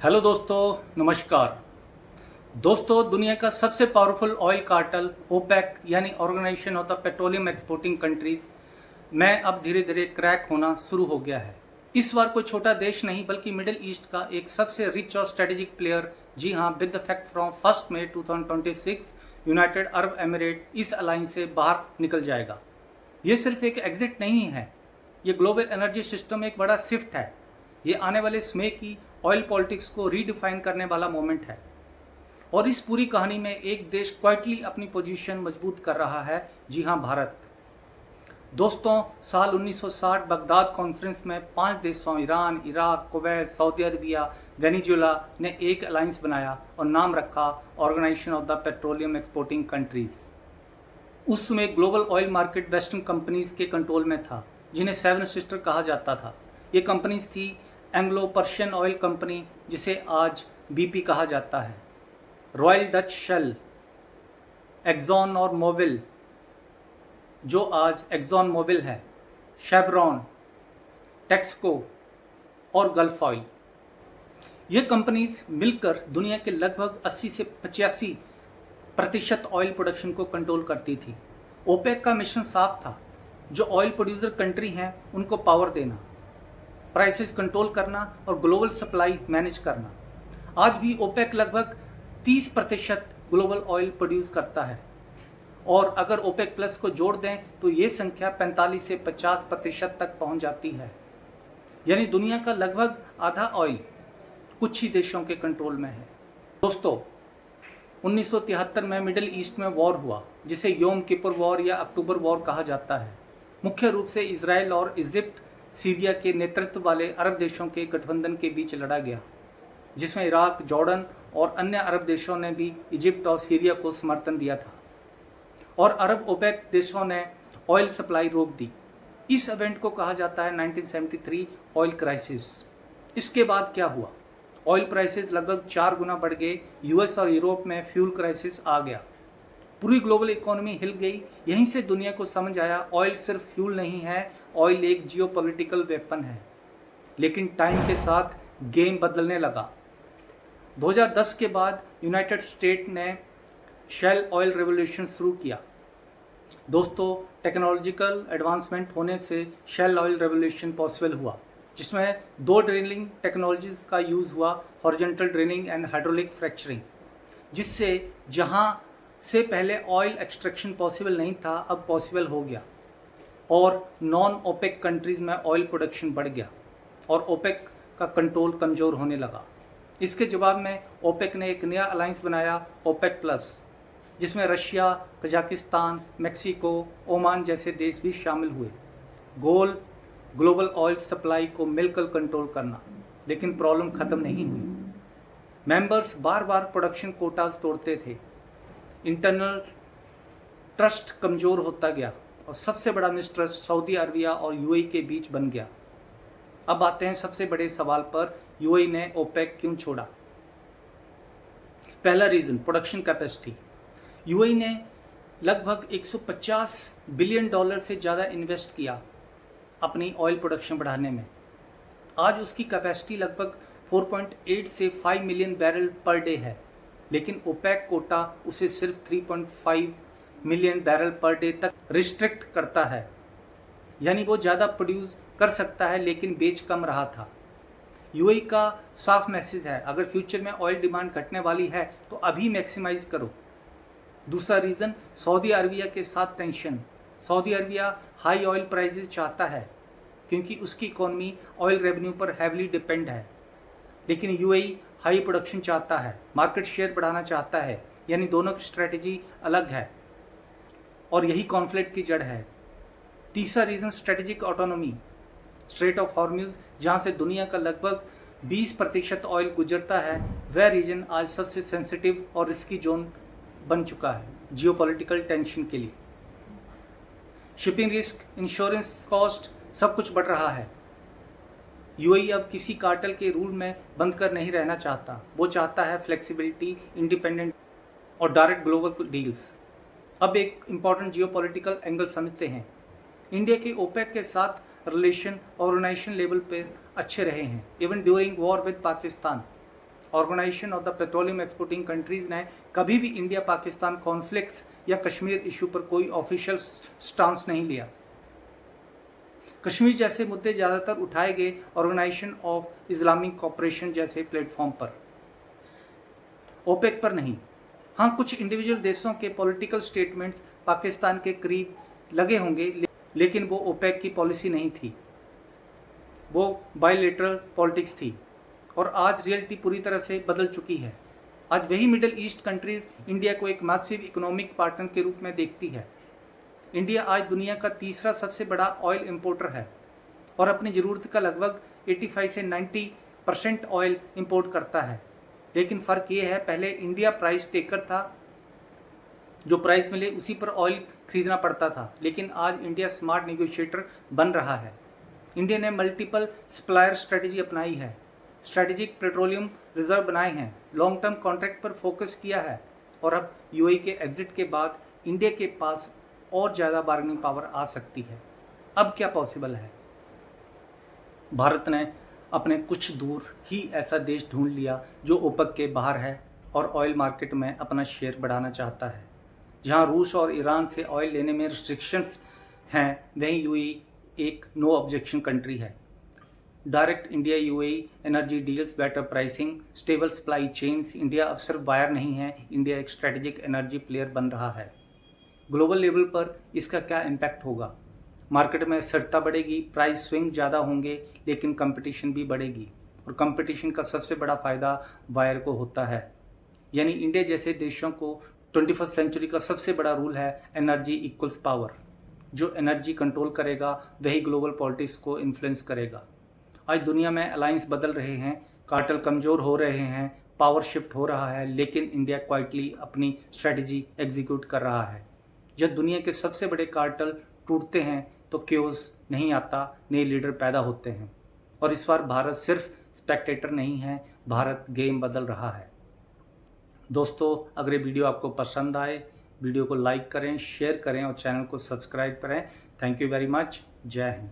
Hello दोस्तों, नमस्कार। दोस्तों, दुनिया का सबसे पावरफुल ऑयल कार्टेल ओपेक यानी organisation of the petroleum exporting countries में अब धीरे धीरे क्रैक होना शुरू हो गया है। इस बार कोई छोटा देश नहीं बल्कि मिडिल ईस्ट का एक सबसे रिच और स्ट्रेटेजिक प्लेयर, जी हाँ, with effect from 1 May 2026 United Arab Emirate इस अलायंस से बाहर निकल जाएगा। ये सिर्फ एक एग्जिट नहीं है, ये ग्लोबल एनर्जी सिस्टम में एक बड़ा शिफ्ट है। ये आने वाले समय की ऑयल पॉलिटिक्स को रीडिफाइन करने वाला मोमेंट है। और इस पूरी कहानी में एक देश क्वाइटली अपनी पोजीशन मजबूत कर रहा है, जी हाँ, भारत। दोस्तों, साल 1960 बगदाद कॉन्फ्रेंस में 5 देशों Iran, Iraq, Kuwait, Saudi Arabia, Venezuela ने एक अलायंस बनाया और नाम रखा organisation of the petroleum exporting countries. उस समय global oil market western companies के कंट्रोल में था, जिन्हें सेवन सिस्टर कहा जाता था। ये कंपनीज थी एंग्लो पर्शियन ऑयल कंपनी, जिसे आज बीपी कहा जाता है, रॉयल डच शेल, एक्सॉन और मोबिल, जो आज एक्सॉन मोबिल है, शेवरॉन, टेक्सको और गल्फ ऑयल। ये कंपनीज मिलकर दुनिया के लगभग 80 से 85% ऑयल प्रोडक्शन को कंट्रोल करती थी। ओपेक का मिशन साफ था, जो ऑयल प्रोड्यूसर कंट्री हैं उनको पावर देना, प्राइसेस कंट्रोल करना और ग्लोबल सप्लाई मैनेज करना। आज भी ओपेक लगभग 30% ग्लोबल ऑयल प्रोड्यूस करता है, और अगर ओपेक प्लस को जोड़ दें तो ये संख्या 45 से 50% तक पहुंच जाती है। यानी दुनिया का लगभग आधा ऑयल कुछ ही देशों के कंट्रोल में है। दोस्तों, 1973 में मिडिल ईस्ट में वॉर हुआ, जिसे योम किपुर वॉर या अक्टूबर वॉर कहा जाता है। मुख्य रूप से इजराइल और इजिप्ट, सीरिया के नेतृत्व वाले अरब देशों के गठबंधन के बीच लड़ा गया, जिसमें इराक, जॉर्डन और अन्य अरब देशों ने भी इजिप्ट और सीरिया को समर्थन दिया था, और अरब ओपेक देशों ने ऑयल सप्लाई रोक दी। इस इवेंट को कहा जाता है 1973 ऑयल क्राइसिस। इसके बाद क्या हुआ? ऑयल प्राइसेस लगभग 4 गुना बढ़ गए। यूएस और यूरोप में फ्यूल क्राइसिस आ गया, पूरी ग्लोबल इकोनॉमी हिल गई। यहीं से दुनिया को समझ आया, ऑयल सिर्फ फ्यूल नहीं है, ऑयल एक जियोपॉलिटिकल वेपन है। लेकिन टाइम के साथ गेम बदलने लगा। 2010 के बाद यूनाइटेड स्टेट ने शेल ऑयल रेवोल्यूशन शुरू किया। दोस्तों, टेक्नोलॉजिकल एडवांसमेंट होने से शेल ऑयल रेवोल्यूशन पॉसिबल हुआ, जिसमें 2 ड्रिलिंग टेक्नोलॉजीज का यूज़ हुआ, horizontal drilling and hydraulic fracturing, जिससे जहां से पहले ऑयल एक्सट्रैक्शन पॉसिबल नहीं था, अब पॉसिबल हो गया। और नॉन ओपेक कंट्रीज़ में ऑयल प्रोडक्शन बढ़ गया और ओपेक का कंट्रोल कमज़ोर होने लगा। इसके जवाब में ओपेक ने एक नया अलायंस बनाया, ओपेक प्लस, जिसमें रशिया, कजाकिस्तान, मेक्सिको, ओमान जैसे देश भी शामिल हुए। गोल ग्लोबल ऑयल सप्लाई को मिलकर कंट्रोल करना। लेकिन प्रॉब्लम ख़त्म नहीं हुई। मेंबर्स बार बार प्रोडक्शन कोटाज तोड़ते थे, इंटरनल ट्रस्ट कमज़ोर होता गया, और सबसे बड़ा मिसट्रस्ट सऊदी अरबिया और यूएई के बीच बन गया। अब आते हैं सबसे बड़े सवाल पर, यूएई ने ओपेक क्यों छोड़ा? पहला रीज़न, प्रोडक्शन कैपेसिटी। यूएई ने लगभग 150 बिलियन डॉलर से ज़्यादा इन्वेस्ट किया अपनी ऑयल प्रोडक्शन बढ़ाने में। आज उसकी कैपेसिटी लगभग 4.8 से 5 मिलियन बैरल पर डे है, लेकिन ओपेक कोटा उसे सिर्फ 3.5 मिलियन बैरल पर डे तक रिस्ट्रिक्ट करता है। यानी वो ज़्यादा प्रोड्यूस कर सकता है, लेकिन बेच कम रहा था। यूएई का साफ मैसेज है, अगर फ्यूचर में ऑयल डिमांड घटने वाली है तो अभी मैक्सिमाइज करो। दूसरा रीज़न, सऊदी अरबिया के साथ tension. Saudi Arabia high oil prices चाहता है, क्योंकि उसकी इकोनॉमी ऑयल रेवेन्यू पर हैवली डिपेंड है। लेकिन यूएई हाई प्रोडक्शन चाहता है, मार्केट शेयर बढ़ाना चाहता है। यानी दोनों की स्ट्रेटजी अलग है, और यही कॉन्फ्लिक्ट की जड़ है। तीसरा reason, strategic autonomy. Straight of Hormuz, जहाँ से दुनिया का लगभग 20% ऑयल गुजरता है, वह रीजन आज सबसे सेंसिटिव और रिस्की जोन बन चुका है जियोपॉलिटिकल टेंशन के लिए। शिपिंग रिस्क, इंश्योरेंस कॉस्ट, सब कुछ बढ़ रहा है। यूएई अब किसी कार्टेल के रूल में बंद कर नहीं रहना चाहता। वो चाहता है फ्लेक्सिबिलिटी, इंडिपेंडेंट और डायरेक्ट ग्लोबल डील्स। अब एक इम्पॉर्टेंट जियोपॉलिटिकल एंगल समझते हैं। इंडिया के ओपेक के साथ रिलेशन ऑर्गेनाइजेशन लेवल पर अच्छे रहे हैं, even during war with Pakistan. Organisation of the petroleum exporting countries ने कभी भी इंडिया पाकिस्तान कॉन्फ्लिक्ट्स या कश्मीर इशू पर कोई ऑफिशियल स्टांस नहीं लिया। कश्मीर जैसे मुद्दे ज़्यादातर उठाए गए ऑर्गेनाइजेशन ऑफ इस्लामिक कोऑपरेशन जैसे प्लेटफॉर्म पर, ओपेक पर नहीं। हाँ, कुछ इंडिविजुअल देशों के पॉलिटिकल स्टेटमेंट्स पाकिस्तान के करीब लगे होंगे, लेकिन वो ओपेक की पॉलिसी नहीं थी, वो बायलैटरल पॉलिटिक्स थी। और आज रियलिटी पूरी तरह से बदल चुकी है। आज वही मिडिल ईस्ट कंट्रीज़ इंडिया को एक मैसिव इकोनॉमिक पार्टनर के रूप में देखती है। इंडिया आज दुनिया का तीसरा सबसे बड़ा ऑयल इंपोर्टर है और अपनी ज़रूरत का लगभग 85 से 90% ऑयल इंपोर्ट करता है। लेकिन फ़र्क ये है, पहले इंडिया प्राइस टेकर था, जो प्राइस मिले उसी पर ऑयल खरीदना पड़ता था, लेकिन आज इंडिया स्मार्ट नेगोशिएटर बन रहा है। इंडिया ने मल्टीपल सप्लायर स्ट्रेटजी अपनाई है, स्ट्रेटेजिक पेट्रोलियम रिजर्व बनाए हैं, लॉन्ग टर्म कॉन्ट्रैक्ट पर फोकस किया है और अब यूएई के एग्जिट के बाद इंडिया के पास और ज़्यादा बार्गेनिंग पावर आ सकती है। अब क्या पॉसिबल है? भारत ने अपने कुछ दूर ही ऐसा देश ढूंढ लिया जो ओपेक के बाहर है और ऑयल मार्केट में अपना शेयर बढ़ाना चाहता है। जहां रूस और ईरान से ऑयल लेने में रिस्ट्रिक्शंस हैं, वहीं यूएई एक नो ऑब्जेक्शन कंट्री है। Direct India UAE energy deals, better pricing, stable supply chains. India अब सिर्फ बायर नहीं है, इंडिया एक स्ट्रेटेजिक एनर्जी प्लेयर बन रहा है। ग्लोबल लेवल पर इसका क्या इम्पैक्ट होगा? मार्केट में स्थिरता बढ़ेगी, प्राइस स्विंग ज़्यादा होंगे, लेकिन कंपटीशन भी बढ़ेगी और कंपटीशन का सबसे बड़ा फ़ायदा बायर को होता है। यानी इंडिया जैसे देशों को 21st सेंचुरी का सबसे बड़ा रूल है एनर्जी इक्वल्स पावर। जो एनर्जी कंट्रोल करेगा वही ग्लोबल पॉलिटिक्स को इन्फ्लुएंस करेगा। आज दुनिया में अलायंस बदल रहे हैं, कार्टेल कमज़ोर हो रहे हैं, पावर शिफ्ट हो रहा है, लेकिन इंडिया क्वाइटली अपनी स्ट्रेटजी एग्जीक्यूट कर रहा है। जब दुनिया के सबसे बड़े कार्टेल टूटते हैं तो क्योस नहीं आता, नए लीडर पैदा होते हैं। और इस बार भारत सिर्फ स्पेक्टेटर नहीं है, भारत गेम बदल रहा है। दोस्तों, अगर ये वीडियो आपको पसंद आए, वीडियो को लाइक करें, शेयर करें और चैनल को सब्सक्राइब करें। Thank you very much. जय हिंद।